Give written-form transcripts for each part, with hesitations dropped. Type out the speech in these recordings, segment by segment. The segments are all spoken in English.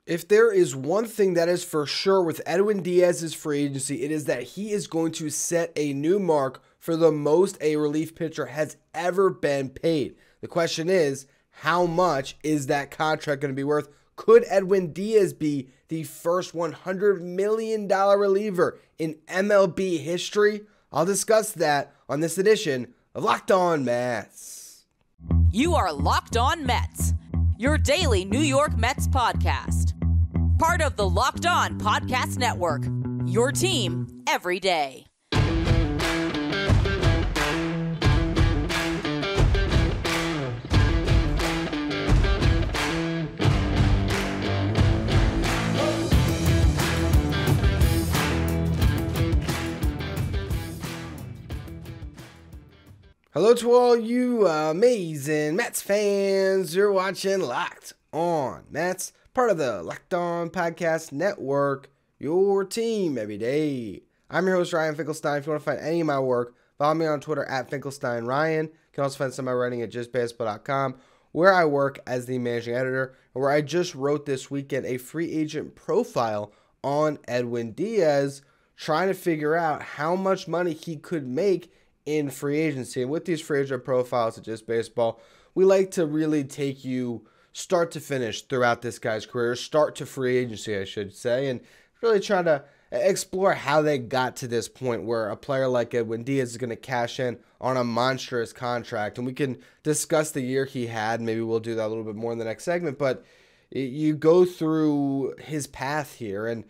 If there is one thing that is for sure with Edwin Diaz's free agency, it is that he is going to set a new mark for the most a relief pitcher has ever been paid. The question is, how much is that contract going to be worth? Could Edwin Diaz be the first $100 million reliever in MLB history? I'll discuss that on this edition of Locked On Mets. You are Locked On Mets, your daily New York Mets podcast. Part of the Locked On Podcast Network, your team every day. Hello to all you amazing Mets fans. You're watching Locked On Mets, part of the Locked On Podcast Network, your team every day. I'm your host, Ryan Finkelstein. If you want to find any of my work, follow me on Twitter at FinkelsteinRyan. You can also find some of my writing at justbaseball.com, where I work as the managing editor, and where I just wrote this weekend a free agent profile on Edwin Diaz, trying to figure out how much money he could make in free agency. And with these free agent profiles at Just Baseball, we like to really take you start to finish throughout this guy's career, start to free agency, I should say, and really try to explore how they got to this point where a player like Edwin Diaz is going to cash in on a monstrous contract. And we can discuss the year he had. Maybe we'll do that a little bit more in the next segment, but you go through his path here, and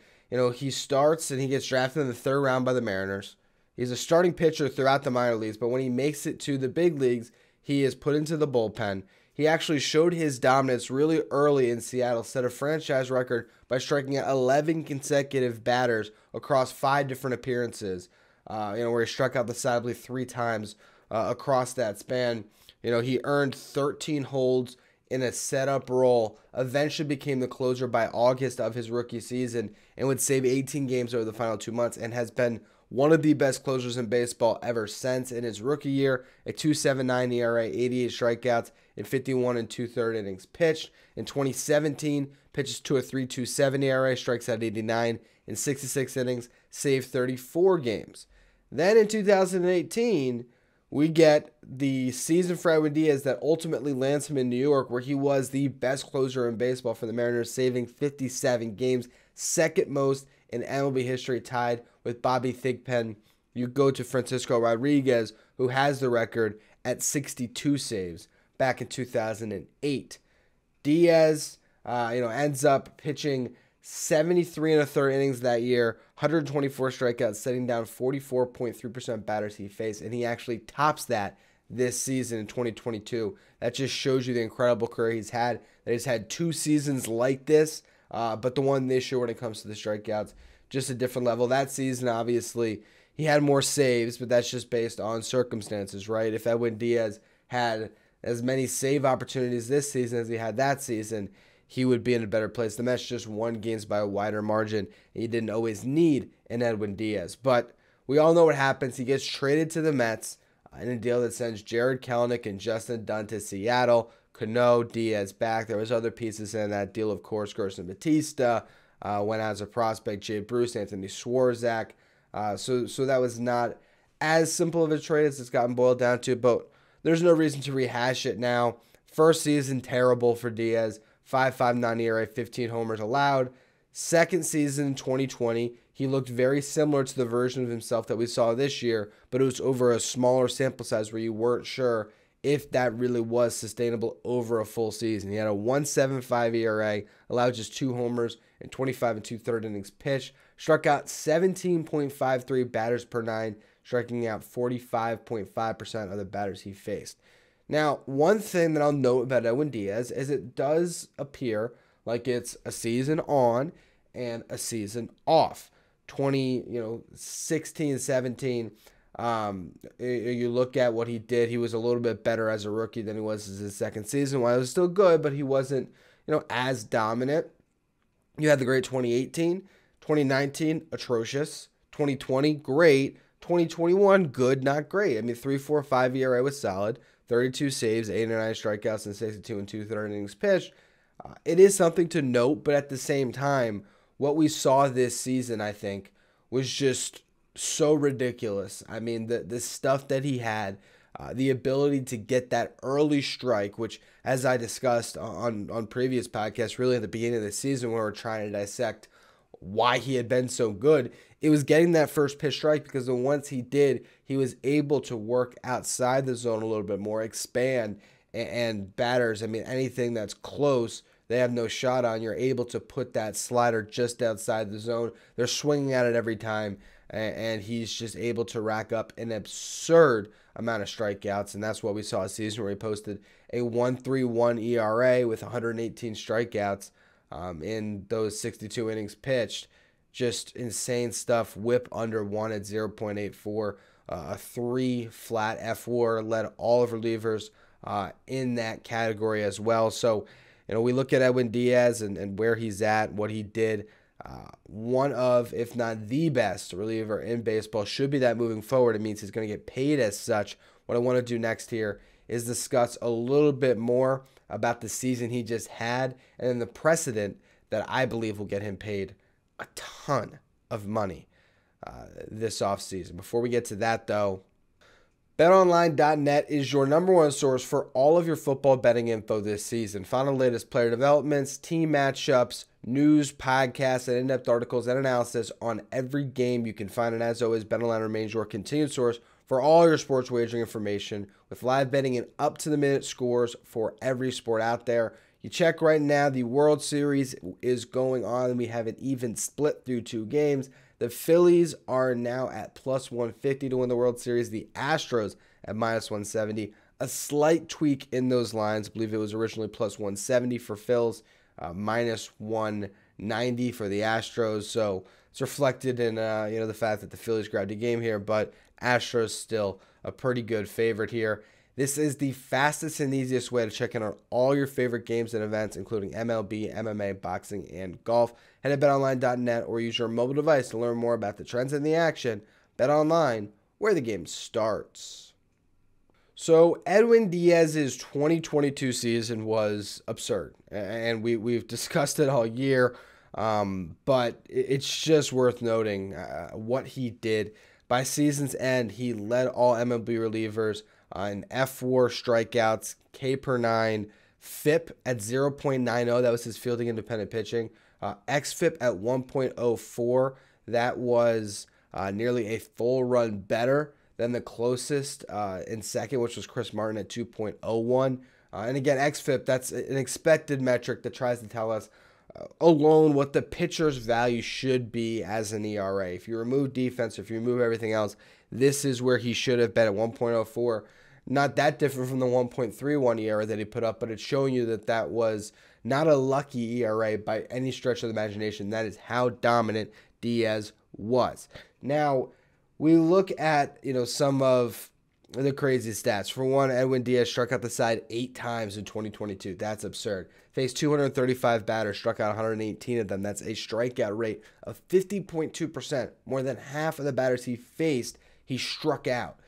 he starts and he gets drafted in the third round by the Mariners. He's a starting pitcher throughout the minor leagues, but when he makes it to the big leagues, he is put into the bullpen. He actually showed his dominance really early in Seattle, set a franchise record by striking out 11 consecutive batters across 5 different appearances, where he struck out decidedly 3 times across that span. He earned 13 holds in a setup role, eventually became the closer by August of his rookie season, and would save 18 games over the final 2 months, and has been one of the best closers in baseball ever since. In his rookie year, a 2.79 ERA, 88 strikeouts, in 51 and 2/3 innings pitched. In 2017, pitches to a 3.27 ERA, strikes out 89 in 66 innings, saved 34 games. Then in 2018, we get the season for Edwin Diaz that ultimately lands him in New York, where he was the best closer in baseball for the Mariners, saving 57 games, second most in MLB history, tied with Bobby Thigpen. You go to Francisco Rodriguez, who has the record at 62 saves back in 2008. Diaz, ends up pitching 73 1/3 innings that year, 124 strikeouts, setting down 44.3% batters he faced, and he actually tops that this season in 2022. That just shows you the incredible career he's had. That he's had 2 seasons like this, but the one this year when it comes to the strikeouts, just a different level. That season, obviously, he had more saves, but that's just based on circumstances, right? If Edwin Diaz had as many save opportunities this season as he had that season, he would be in a better place. The Mets just won games by a wider margin, and you didn't always need an Edwin Diaz. But we all know what happens. He gets traded to the Mets in a deal that sends Jared Kelenic and Justin Dunn to Seattle. Cano, Diaz back. There was other pieces in that deal, of course. Gerson Batista went out as a prospect. Jay Bruce, Anthony Swarzak. So that was not as simple of a trade as it's gotten boiled down to, but there's no reason to rehash it now. First season, terrible for Diaz. 5.59 ERA, 15 homers allowed. Second season, 2020, he looked very similar to the version of himself that we saw this year, but it was over a smaller sample size where you weren't sure if that really was sustainable over a full season. He had a 1.75 ERA, allowed just 2 homers and 25 and 2/3 innings pitched. Struck out 17.53 batters per 9, striking out 45.5% of the batters he faced. Now, one thing that I'll note about Edwin Diaz is it does appear like it's a season on and a season off. 16, 17, you look at what he did, he was a little bit better as a rookie than he was as his second season. While it was still good, but he wasn't, as dominant. You had the great 2018, 2019, atrocious, 2020, great, 2021, good, not great. I mean, 3.45 ERA was solid, 32 saves, 89 strikeouts, and 62 and 2/3 innings pitched. It is something to note, but at the same time, what we saw this season, I think, was just so ridiculous. I mean, the stuff that he had, the ability to get that early strike, which, as I discussed on previous podcasts, really at the beginning of the season when we were trying to dissect why he had been so good, it was getting that first pitch strike, because then once he did, he was able to work outside the zone a little bit more, expand, and batters, I mean, anything that's close, they have no shot on. You're able to put that slider just outside the zone. They're swinging at it every time, and he's just able to rack up an absurd amount of strikeouts, and that's what we saw a season where he posted a 1.31 ERA with 118 strikeouts in those 62 innings pitched. Just insane stuff. Whip under 1 at 0.84. A 3 flat F4, led all of relievers in that category as well. So, we look at Edwin Diaz and where he's at, what he did. One of, if not the best reliever in baseball. Should be that moving forward. It means he's going to get paid as such. What I want to do next here is discuss a little bit more about the season he just had and then the precedent that I believe will get him paid a ton of money this offseason. Before we get to that, though, BetOnline.net is your number one source for all of your football betting info this season. Find the latest player developments, team matchups, news, podcasts, and in-depth articles and analysis on every game you can find. And as always, BetOnline remains your continued source for all your sports wagering information with live betting and up-to-the-minute scores for every sport out there. You check right now, the World Series is going on, and we have an even split through 2 games. The Phillies are now at plus 150 to win the World Series. The Astros at minus 170. A slight tweak in those lines. I believe it was originally plus 170 for Phils, minus 190 for the Astros. So it's reflected in the fact that the Phillies grabbed a game here, but Astros still a pretty good favorite here. This is the fastest and easiest way to check in on all your favorite games and events, including MLB, MMA, boxing, and golf. Head to betonline.net or use your mobile device to learn more about the trends in the action. BetOnline, where the game starts. So Edwin Diaz's 2022 season was absurd, and we've discussed it all year, but it's just worth noting what he did. By season's end, he led all MLB relievers in F4 strikeouts, K per 9, FIP at 0.90. That was his fielding independent pitching. XFIP at 1.04. That was nearly a full run better than the closest in second, which was Chris Martin at 2.01. And again, XFIP, that's an expected metric that tries to tell us alone what the pitcher's value should be as an ERA. If you remove defense, if you remove everything else, this is where he should have been at 1.04. Not that different from the 1.31 ERA that he put up, but it's showing you that that was not a lucky ERA by any stretch of the imagination. That is how dominant Diaz was. Now, we look at some of the crazy stats. For one, Edwin Diaz struck out the side 8 times in 2022. That's absurd. Faced 235 batters, struck out 118 of them. That's a strikeout rate of 50.2%. More than half of the batters he faced, he struck out.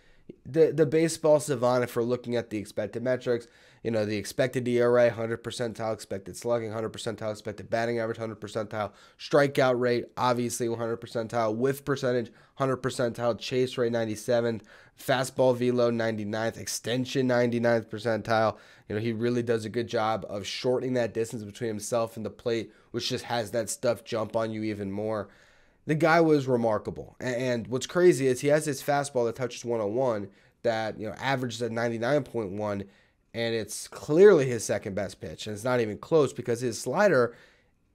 The baseball savant, if we're looking at the expected metrics, the expected ERA, 100 percentile, expected slugging, 100 percentile, expected batting average, 100 percentile, strikeout rate, obviously 100 percentile, whiff percentage, 100 percentile, chase rate, 97th, fastball velo, 99th, extension, 99th percentile. He really does a good job of shortening that distance between himself and the plate, which just has that stuff jump on you even more. The guy was remarkable. And what's crazy is he has this fastball that touches 101 that, averages at 99.1, and it's clearly his second best pitch. And it's not even close because his slider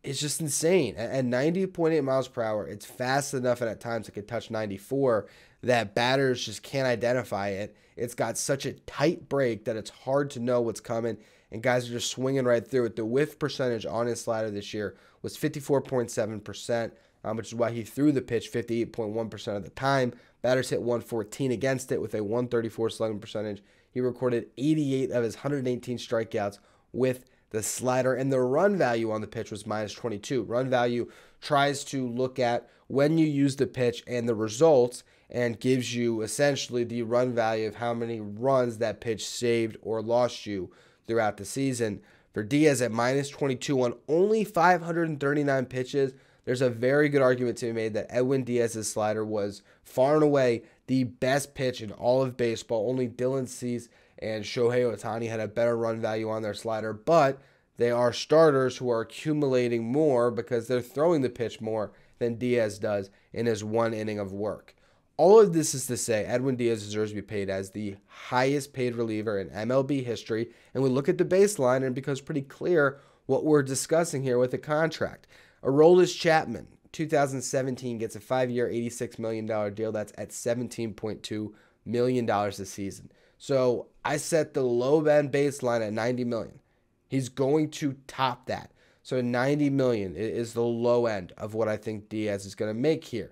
is just insane. At 90.8 miles per hour, it's fast enough, and at times it could touch 94, that batters just can't identify it. It's got such a tight break that it's hard to know what's coming, and guys are just swinging right through it. The whiff percentage on his slider this year was 54.7%. Which is why he threw the pitch 58.1% of the time. Batters hit 114 against it with a 134 slugging percentage. He recorded 88 of his 118 strikeouts with the slider, and the run value on the pitch was minus 22. Run value tries to look at when you use the pitch and the results, and gives you essentially the run value of how many runs that pitch saved or lost you throughout the season. For Diaz at minus 22 on only 539 pitches, there's a very good argument to be made that Edwin Diaz's slider was far and away the best pitch in all of baseball. Only Dylan Cease and Shohei Ohtani had a better run value on their slider, but they are starters who are accumulating more because they're throwing the pitch more than Diaz does in his one inning of work. All of this is to say Edwin Diaz deserves to be paid as the highest paid reliever in MLB history, and we look at the baseline and it becomes pretty clear what we're discussing here with the contract. Aroldis Chapman, 2017, gets a 5-year, $86 million deal. That's at $17.2 million a season. So I set the low-end baseline at $90 million. He's going to top that. So $90 million is the low end of what I think Diaz is going to make here.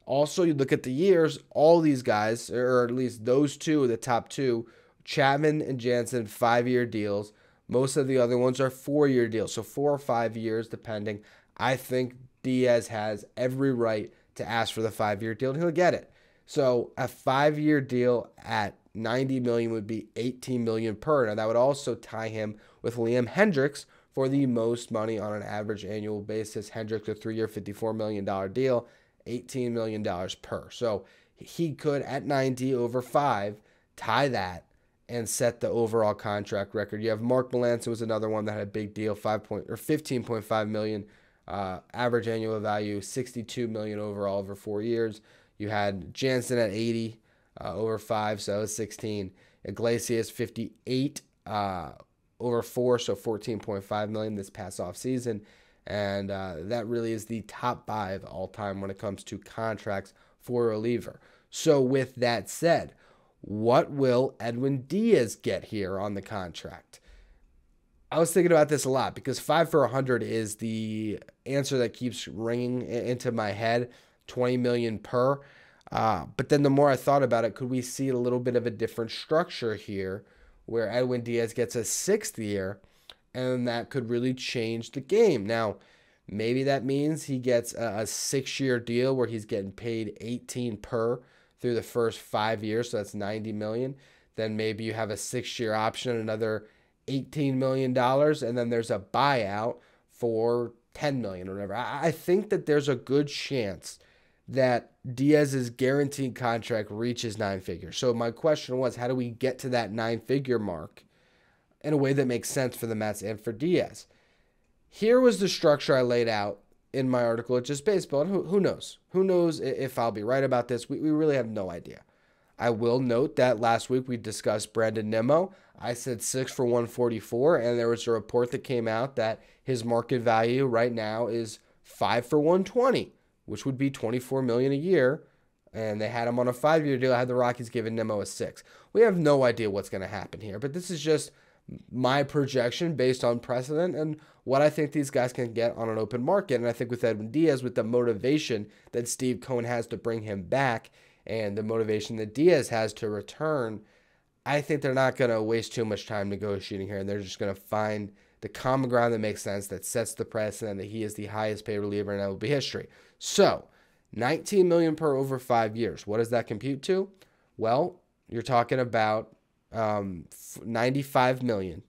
Also, you look at the years, all these guys, or at least those two, the top two, Chapman and Jansen, 5-year deals. Most of the other ones are 4-year deals, so 4 or 5 years depending. I think Diaz has every right to ask for the 5-year deal, and he'll get it. So a 5-year deal at $90 million would be $18 million per. Now that would also tie him with Liam Hendriks for the most money on an average annual basis. Hendriks, a 3-year, $54 million deal, $18 million per. So he could, at 90 over 5, tie that and set the overall contract record. You have Mark Melancon was another one that had a big deal, $15.5 million average annual value, $62 million overall over 4 years. You had Jansen at 80 over 5, so it was 16. Iglesias 58 over 4, so $14.5 million this past off season. And that really is the top 5 all time when it comes to contracts for a reliever. So with that said, what will Edwin Diaz get here on the contract? I was thinking about this a lot because 5 for 100 is the answer that keeps ringing into my head, $20 million per. But then the more I thought about it, could we see a little bit of a different structure here where Edwin Diaz gets a 6th year and that could really change the game? Now, maybe that means he gets a 6-year deal where he's getting paid 18 per through the first 5 years, so that's $90 million. Then maybe you have a 6-year option, another $18 million, and then there's a buyout for $10 million or whatever. I think that there's a good chance that Diaz's guaranteed contract reaches 9 figures. So my question was, how do we get to that 9-figure mark in a way that makes sense for the Mets and for Diaz? Here was the structure I laid out in my article at Just Baseball, and who knows? Who knows if I'll be right about this? We really have no idea. I will note that last week we discussed Brandon Nimmo. I said 6 for 144, and there was a report that came out that his market value right now is 5 for 120, which would be $24 million a year, and they had him on a 5-year deal. I had the Rockies giving Nimmo a 6. We have no idea what's going to happen here, but this is just my projection based on precedent and what I think these guys can get on an open market. And I think with Edwin Diaz, with the motivation that Steve Cohen has to bring him back and the motivation that Diaz has to return, I think they're not going to waste too much time negotiating here, and they're just going to find the common ground that makes sense, that sets the precedent that he is the highest paid reliever in MLB history. So, $19 million per over 5 years. What does that compute to? Well, you're talking about $95 million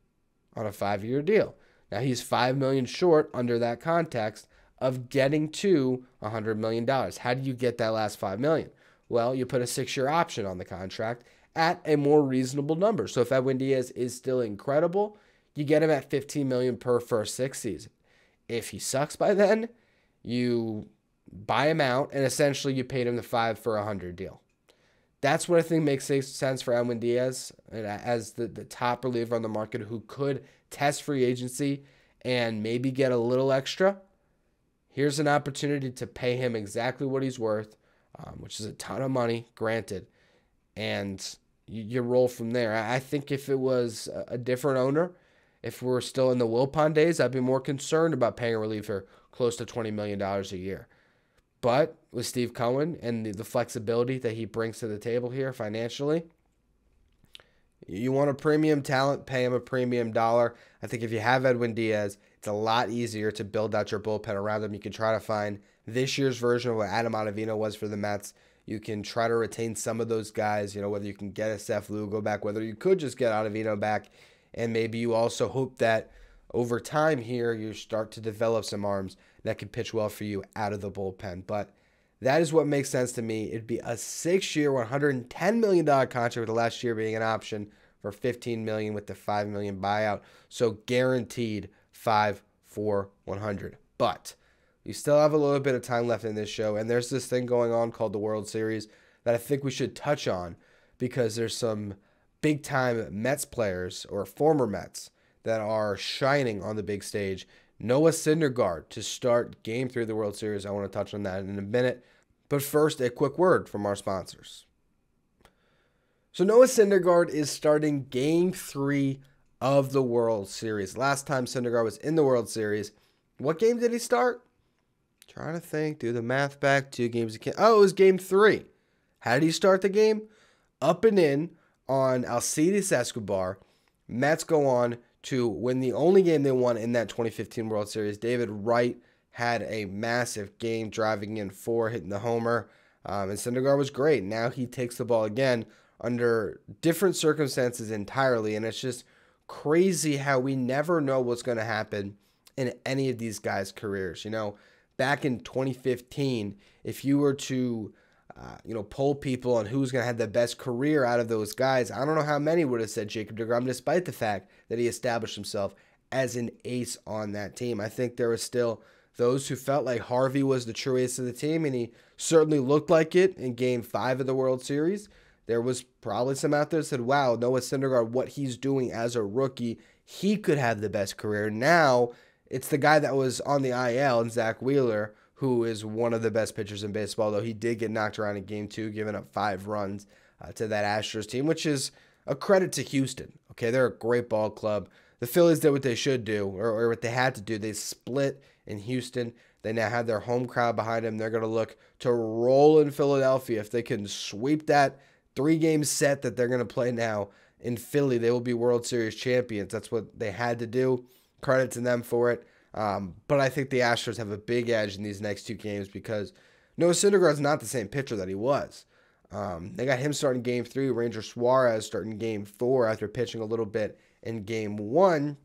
on a 5-year deal. Now, he's $5 million short under that context of getting to $100 million. How do you get that last $5 million? Well, you put a 6-year option on the contract at a more reasonable number. So if Edwin Diaz is still incredible, you get him at $15 million per first 6 season. If he sucks by then, you buy him out, and essentially you paid him the 5 for 100 deal. That's what I think makes sense for Edwin Diaz as the top reliever on the market who could test free agency and maybe get a little extra. Here's an opportunity to pay him exactly what he's worth, which is a ton of money, granted, and you roll from there. I think if it was a different owner, if we're still in the Wilpon days, I'd be more concerned about paying a reliever close to $20 million a year. But with Steve Cohen and the flexibility that he brings to the table here financially, you want a premium talent, pay him a premium dollar. I think if you have Edwin Diaz, it's a lot easier to build out your bullpen around him. You can try to find this year's version of what Adam Ottavino was for the Mets. You can try to retain some of those guys, whether you can get a Seth Lugo back, whether you could just get Ottavino back, and maybe you also hope that over time here, you start to develop some arms that can pitch well for you out of the bullpen. But that is what makes sense to me. It'd be a 6-year, $110 million contract, with the last year being an option for $15 million with the $5 million buyout. So guaranteed 5 for 100. But you still have a little bit of time left in this show, and there's this thing going on called the World Series that I think we should touch on, because there's some big-time Mets players or former Mets that are shining on the big stage. Noah Syndergaard to start Game 3 of the World Series. I want to touch on that in a minute. But first, a quick word from our sponsors. So Noah Syndergaard is starting Game 3 of the World Series. Last time Syndergaard was in the World Series, what game did he start? Trying to think, do the math back, 2 games. Oh, it was Game 3. How did he start the game? Up and in on Alcides Escobar. Mets go on to win the only game they won in that 2015 World Series. David Wright had a massive game, driving in 4, hitting the homer. And Syndergaard was great. Now he takes the ball again under different circumstances entirely. And it's just crazy how we never know what's going to happen in any of these guys' careers. You know, back in 2015, if you were to poll people on who's going to have the best career out of those guys, I don't know how many would have said Jacob deGrom, despite the fact that he established himself as an ace on that team. I think there were still those who felt like Harvey was the true ace of the team, and he certainly looked like it in Game 5 of the World Series. There was probably some out there that said, wow, Noah Syndergaard, what he's doing as a rookie, he could have the best career. Now, it's the guy that was on the IL, and Zach Wheeler, who is one of the best pitchers in baseball, though he did get knocked around in Game 2, giving up 5 runs to that Astros team, which is a credit to Houston. Okay, they're a great ball club. The Phillies did what they should do, or what they had to do. They split in Houston. They now have their home crowd behind them. They're going to look to roll in Philadelphia. If they can sweep that 3-game set that they're going to play now in Philly, they will be World Series champions. That's what they had to do. Credit to them for it. But I think the Astros have a big edge in these next 2 games, because Noah Syndergaard's not the same pitcher that he was. They got him starting Game 3, Ranger Suarez starting Game 4 after pitching a little bit in Game 1.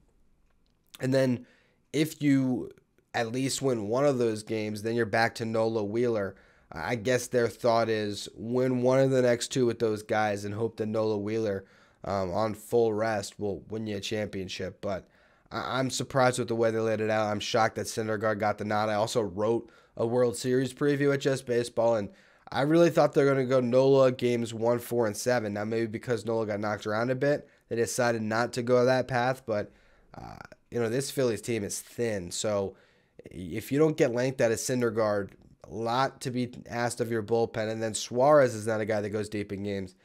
And then if you at least win one of those games, then you're back to Nola Wheeler. I guess their thought is win one of the next 2 with those guys and hope that Nola Wheeler on full rest will win you a championship. But I'm surprised with the way they laid it out. I'm shocked that Syndergaard got the nod. I also wrote a World Series preview at Just Baseball, and I really thought they were going to go Nola games 1, 4, and 7. Now, maybe because Nola got knocked around a bit, they decided not to go that path. But, this Phillies team is thin. So if you don't get length out of Syndergaard, a lot to be asked of your bullpen. And then Suarez is not a guy that goes deep in games.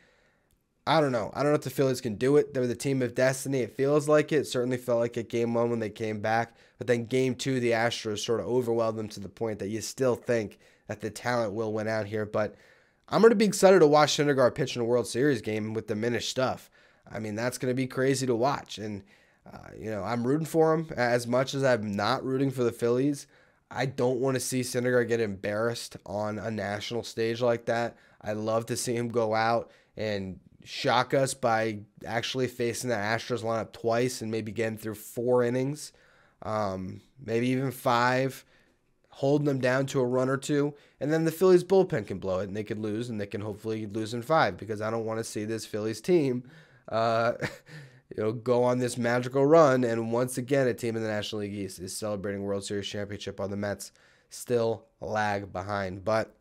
I don't know. I don't know if the Phillies can do it. They're the team of destiny. It feels like it. It certainly felt like it Game 1 when they came back. But then Game 2, the Astros sort of overwhelmed them to the point that you still think that the talent will win out here. But I'm going to be excited to watch Syndergaard pitch in a World Series game with diminished stuff. I mean, that's going to be crazy to watch. And, I'm rooting for him as much as I'm not rooting for the Phillies. I don't want to see Syndergaard get embarrassed on a national stage like that. I'd love to see him go out and shock us by actually facing the Astros lineup twice and maybe getting through 4 innings, maybe even 5, holding them down to a run or 2, and then the Phillies bullpen can blow it and they could lose, and they can hopefully lose in 5, because I don't want to see this Phillies team go on this magical run, and once again a team in the National League East is celebrating World Series championship while the Mets still lag behind. But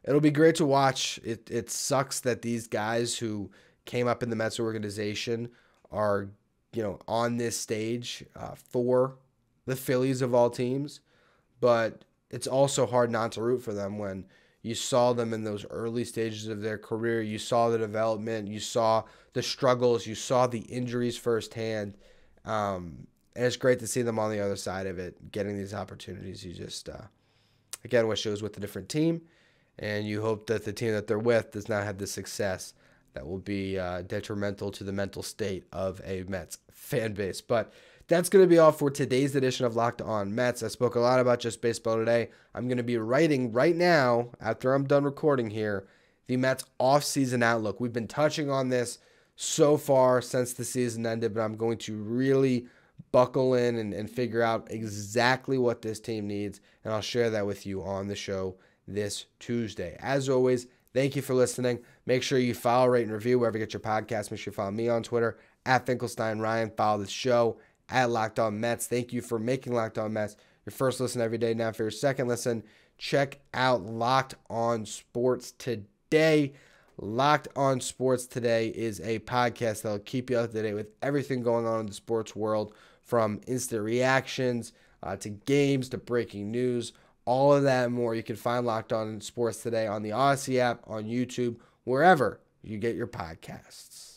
it'll be great to watch. It sucks that these guys who came up in the Mets organization are, on this stage for the Phillies of all teams. But it's also hard not to root for them when you saw them in those early stages of their career. You saw the development. You saw the struggles. You saw the injuries firsthand. And it's great to see them on the other side of it, getting these opportunities. You just, again, wish it was with a different team. And you hope that the team that they're with does not have the success that will be detrimental to the mental state of a Mets fan base. But that's going to be all for today's edition of Locked On Mets. I spoke a lot about Just Baseball today. I'm going to be writing right now, after I'm done recording here, the Mets off-season outlook. We've been touching on this so far since the season ended, but I'm going to really buckle in and figure out exactly what this team needs, and I'll share that with you on the show this Tuesday. As always, thank you for listening. Make sure you follow, rate, and review wherever you get your podcast. Make sure you follow me on Twitter, @Finkelstein Ryan. Follow the show, @LockedOnMets. Thank you for making Locked On Mets your first listen every day. Now for your second listen, check out Locked On Sports Today. Locked On Sports Today is a podcast that will keep you up to date with everything going on in the sports world, from instant reactions to games to breaking news, all of that and more. You can find Locked On Sports Today on the Odyssey app, on YouTube, wherever you get your podcasts.